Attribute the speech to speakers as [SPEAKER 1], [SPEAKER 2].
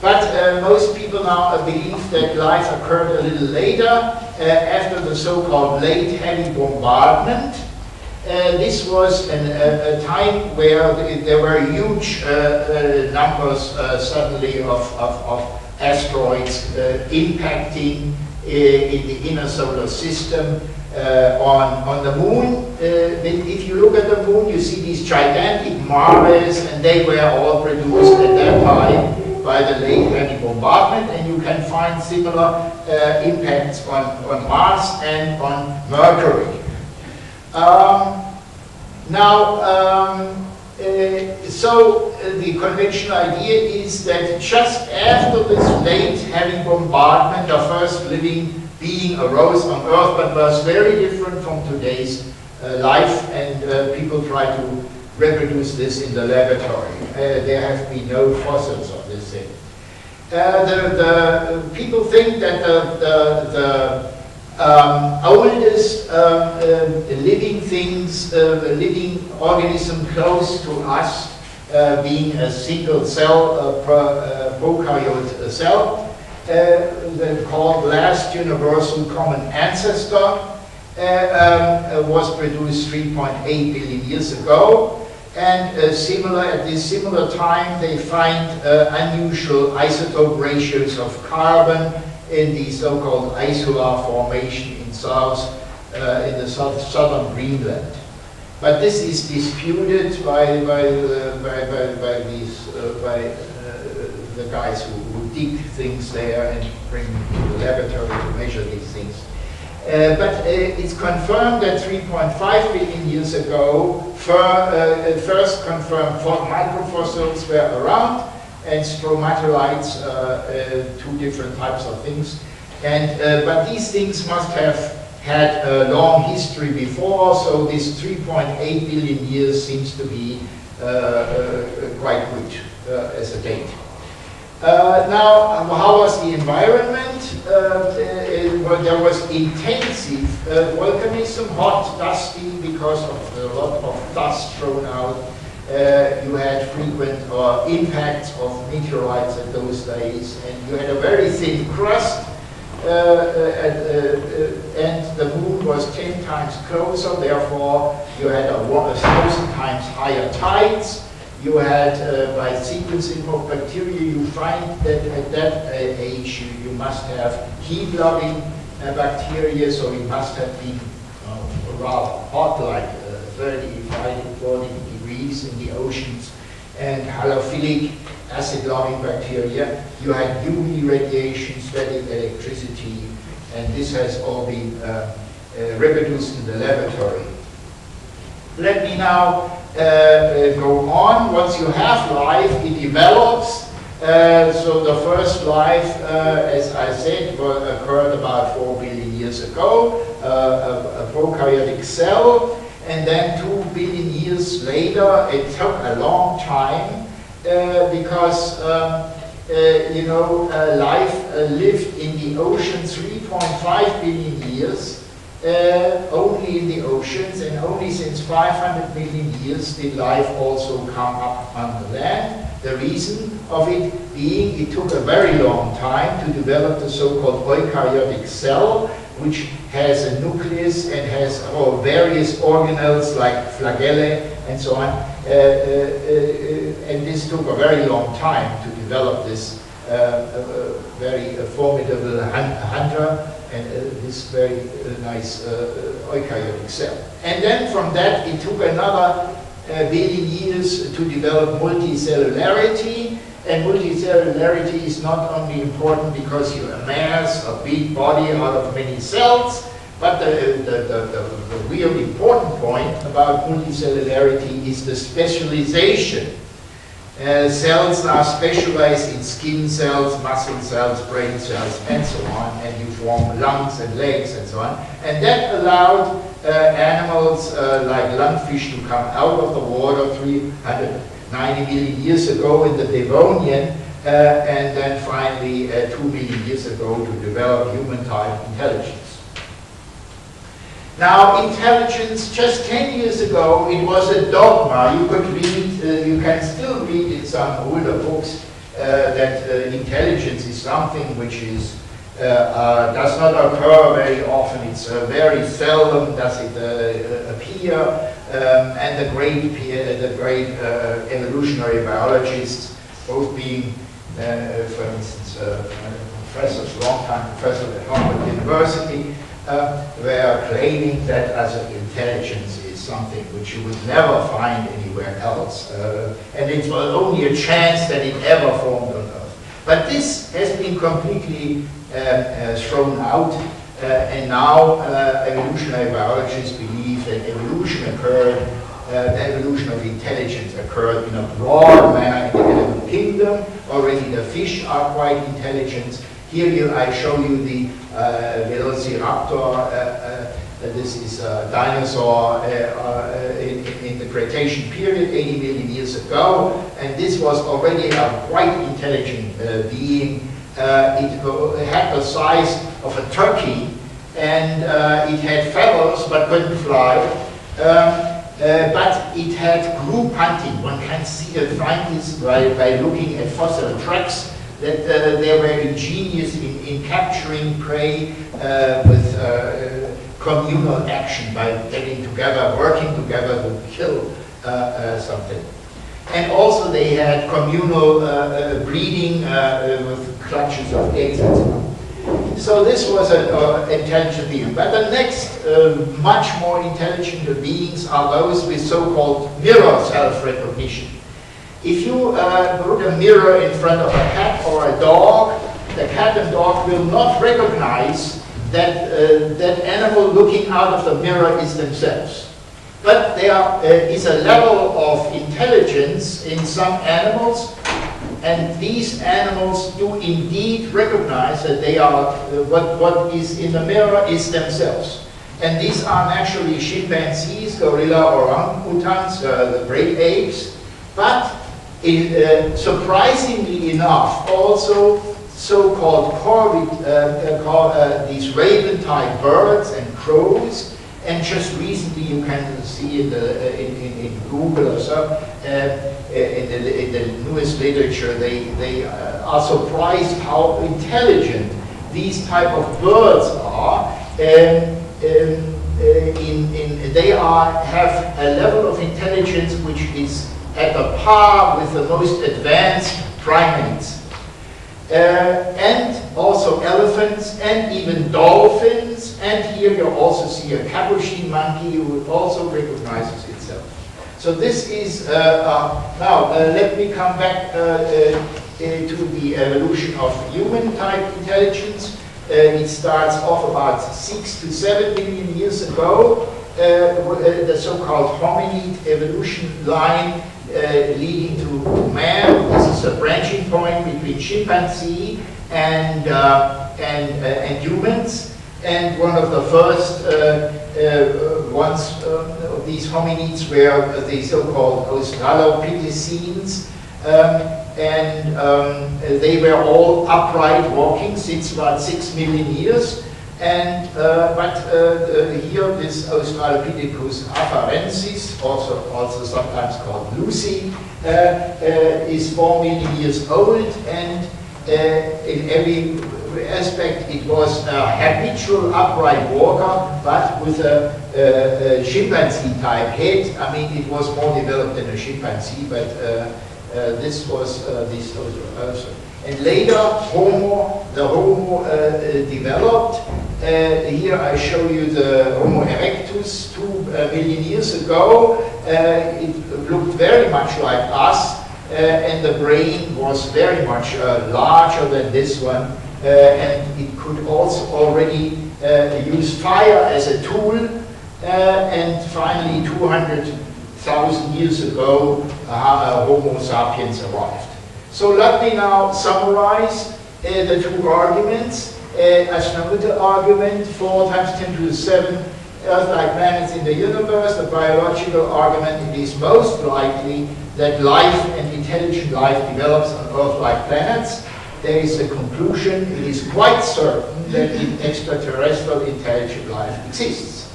[SPEAKER 1] But most people now believe that life occurred a little later, after the so-called late heavy bombardment. This was a time where there were huge numbers suddenly of asteroids impacting in the inner solar system. On the moon, if you look at the moon, you see these gigantic mares, and they were all produced at that time by the late heavy bombardment, and you can find similar impacts on Mars and on Mercury. So the conventional idea is that just after this late heavy bombardment, the first living being arose on Earth, but was very different from today's life, and people try to reproduce this in the laboratory. There have been no fossils of this thing. The people think that the oldest living things, living organism close to us, being a single cell, prokaryote cell, called last universal common ancestor, was produced 3.8 billion years ago. And at this similar time, they find unusual isotope ratios of carbon in the so-called isolar formation in in the southern Greenland. But this is disputed by the guys who dig things there and bring them to the laboratory to measure these things. But it's confirmed that 3.5 billion years ago, first confirmed microfossils were around, and stromatolites, two different types of things. But these things must have had a long history before, so this 3.8 billion years seems to be quite good as a date. Now, how was the environment? There was intensive volcanism, hot, dusty, because of a lot of dust thrown out. You had frequent impacts of meteorites in those days, and you had a very thin crust, and the moon was 10 times closer, therefore you had 1,000 times higher tides. You had, by sequencing of bacteria, you find that at that age you must have heat-loving bacteria, so it must have been rather hot, like 35 to 40 degrees in the oceans, and halophilic acid-loving bacteria. You had UV radiation, static electricity, and this has all been reproduced in the laboratory. Let me now go on. Once you have life, it develops. So the first life, as I said, occurred about 4 billion years ago, a prokaryotic cell, and then 2 billion years later, it took a long time because you know, life lived in the ocean 3.5 billion years. Only in the oceans, and only since 500 million years did life also come up on the land. The reason of it being it took a very long time to develop the so-called eukaryotic cell, which has a nucleus and has various organelles like flagellae and so on. And this took a very long time to develop this very formidable hunter and this very nice eukaryotic cell. And then from that it took another billion years to develop multicellularity. And multicellularity is not only important because you amass a big body out of many cells, but the real important point about multicellularity is the specialization. Cells are specialized in skin cells, muscle cells, brain cells, and so on, and you form lungs and legs and so on. And that allowed animals like lungfish to come out of the water 390 million years ago in the Devonian, and then finally 2 million years ago to develop human-type intelligence. Now, intelligence, just 10 years ago, it was a dogma. You could read, you can still read in some older books, that intelligence is something which is does not occur very often. It's very seldom does it appear, and the great evolutionary biologists, both being, for instance, professors, long-time professors at Harvard University, were claiming that as intelligence is something which you would never find anywhere else, and it was only a chance that it ever formed on Earth. But this has been completely thrown out, and now evolutionary biologists believe that evolution occurred, the evolution of intelligence occurred in a broad manner in the animal kingdom. Already the fish are quite intelligent. Here I show you the Velociraptor. This is a dinosaur in the Cretaceous period, 80 million years ago, and this was already a quite intelligent being. It had the size of a turkey, and it had feathers but couldn't fly. But it had group hunting. One can find this by looking at fossil tracks, that they were ingenious in capturing prey with communal action, by getting together, working together to kill something. And also they had communal breeding with clutches of eggs and so on. So this was an intelligent being. But the next much more intelligent beings are those with so-called mirror self-recognition. If you put a mirror in front of a cat or a dog, the cat and dog will not recognize that that animal looking out of the mirror is themselves. But there is a level of intelligence in some animals, and these animals do indeed recognize that they are what is in the mirror is themselves. And these are naturally chimpanzees, gorilla, orangutans, the great apes, but surprisingly enough, also so-called these raven-type birds and crows. And just recently, you can see in Google or so, in the newest literature, they are surprised how intelligent these type of birds are. They have a level of intelligence which is at a par with the most advanced primates. And also elephants and even dolphins, and here you also see a capuchin monkey who also recognizes itself. So this is, now let me come back to the evolution of human type intelligence. It starts off about 6 to 7 million years ago, the so-called hominid evolution line leading to man. This is a branching point between chimpanzee and humans. And one of the first ones of these hominids were the so-called Australopithecines. They were all upright walking since about 6 million years. And here this Australopithecus afarensis, also sometimes called Lucy, is 4 million years old, and in every aspect it was a habitual upright walker, but with a chimpanzee type head. I mean, it was more developed than a chimpanzee, but this was this also. And later, the Homo developed. Here I show you the Homo erectus 2 million years ago. It looked very much like us, and the brain was very much larger than this one, and it could also already use fire as a tool. And finally, 200,000 years ago, Homo sapiens arrived. So let me now summarize the two arguments. Astronomical argument, 4 times 10 to the 7 Earth-like planets in the universe. The biological argument, it is most likely that life and intelligent life develops on Earth-like planets. There is a conclusion, it is quite certain that extraterrestrial intelligent life exists.